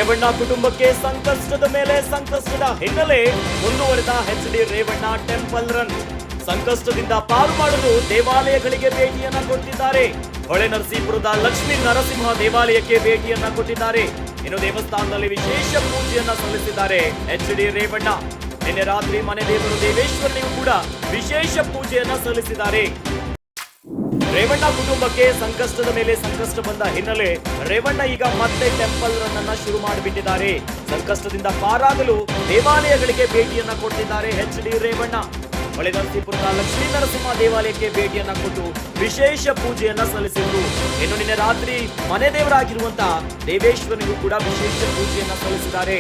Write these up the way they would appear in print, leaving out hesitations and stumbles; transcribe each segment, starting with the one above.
ರೇವಣ್ಣ ಕುಟುಂಬಕ್ಕೆ ಸಂಕಷ್ಟದ ಮೇಲೆ ಸಂಕಷ್ಟದ ಹಿನ್ನೆಲೆ ಮುಂದುವರೆದ ಎಚ್.ಡಿ. Revanna temple run. ಸಂಕಷ್ಟದಿಂದ ಪಾರು ಮಾಡಲು ದೇವಾಲಯಗಳಿಗೆ ಭೇಟಿಯನ್ನ ಕೊಟ್ಟಿದ್ದಾರೆ. ಹೊಳೆ ನರಸೀಪುರದ ಲಕ್ಷ್ಮೀ ನರಸಿಂಹ ದೇವಾಲಯಕ್ಕೆ ಭೇಟಿಯನ್ನ ಕೊಟ್ಟಿದ್ದಾರೆ. ಇನ್ನು ದೇವಸ್ಥಾನದಲ್ಲಿ ವಿಶೇಷ ಪೂಜೆಯನ್ನ ಸಲ್ಲಿಸಿದ್ದಾರೆ ಎಚ್.ಡಿ. ರೇವಣ್ಣ. ನಿನ್ನೆ ರಾತ್ರಿ ಮನೆ ದೇವರು ದೇವೇಶ್ವರನಿಗೂ ಕೂಡ ವಿಶೇಷ ಪೂಜೆಯನ್ನ ಸಲ್ಲಿಸಿದ್ದಾರೆ. ರೇವಣ್ಣ ಕುಟುಂಬಕ್ಕೆ ಸಂಕಷ್ಟದ ಮೇಲೆ ಸಂಕಷ್ಟ ಬಂದ ಹಿನ್ನೆಲೆ ರೇವಣ್ಣ ಈಗ ಮತ್ತೆ ಟೆಂಪಲ್ ರನ್ ಅನ್ನ ಶುರು ಮಾಡಿಬಿಟ್ಟಿದ್ದಾರೆ. ಸಂಕಷ್ಟದಿಂದ ಪಾರಾಗಲು ದೇವಾಲಯಗಳಿಗೆ ಭೇಟಿಯನ್ನ ಕೊಟ್ಟಿದ್ದಾರೆ ಎಚ್.ಡಿ. ರೇವಣ್ಣ. ಹೊಳೆ ನರಸೀಪುರದ ಲಕ್ಷ್ಮೀ ನರಸಿಂಹ ದೇವಾಲಯಕ್ಕೆ ಭೇಟಿಯನ್ನ ಕೊಟ್ಟು ವಿಶೇಷ ಪೂಜೆಯನ್ನ ಸಲ್ಲಿಸಿದ್ರು. ಇನ್ನು ನಿನ್ನೆ ರಾತ್ರಿ ಮನೆ ದೇವರಾಗಿರುವಂತಹ ದೇವೇಶ್ವರನಿಗೂ ಕೂಡ ವಿಶೇಷ ಪೂಜೆಯನ್ನ ಸಲ್ಲಿಸಿದ್ದಾರೆ.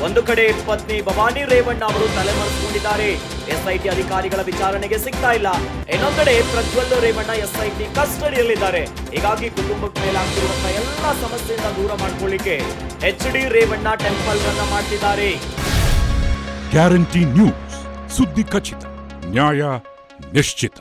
ಒಂದು ಕಡೆ ಪತ್ನಿ ಭವಾನಿ ರೇವಣ್ಣ ಅವರು ತಲೆಮರೆಸಿಕೊಂಡಿದ್ದಾರೆ. ಎಸ್ಐಟಿ ಅಧಿಕಾರಿಗಳ ವಿಚಾರಣೆಗೆ ಸಿಗ್ತಾ ಇಲ್ಲ. ಇನ್ನೊಂದೆಡೆ ಪ್ರಜ್ವಲ್ ರೇವಣ್ಣ ಎಸ್ಐಟಿ ಕಸ್ಟಡಿಯಲ್ಲಿದ್ದಾರೆ. ಹೀಗಾಗಿ ಕುಟುಂಬದ ಮೇಲೆ ಆಗ್ತಿರುವಂತಹ ಎಲ್ಲಾ ಸಮಸ್ಯೆಯಿಂದ ದೂರ ಮಾಡ್ಕೊಳ್ಳಿಕ್ಕೆ ಎಚ್.ಡಿ. ರೇವಣ್ಣ ಟೆಂಪಲ್ ರನ್ ಮಾಡ್ತಿದ್ದಾರೆ. ಗ್ಯಾರಂಟಿ ನ್ಯೂಸ್, ಸುದ್ದಿ ಖಚಿತ, ನ್ಯಾಯ ನಿಶ್ಚಿತ.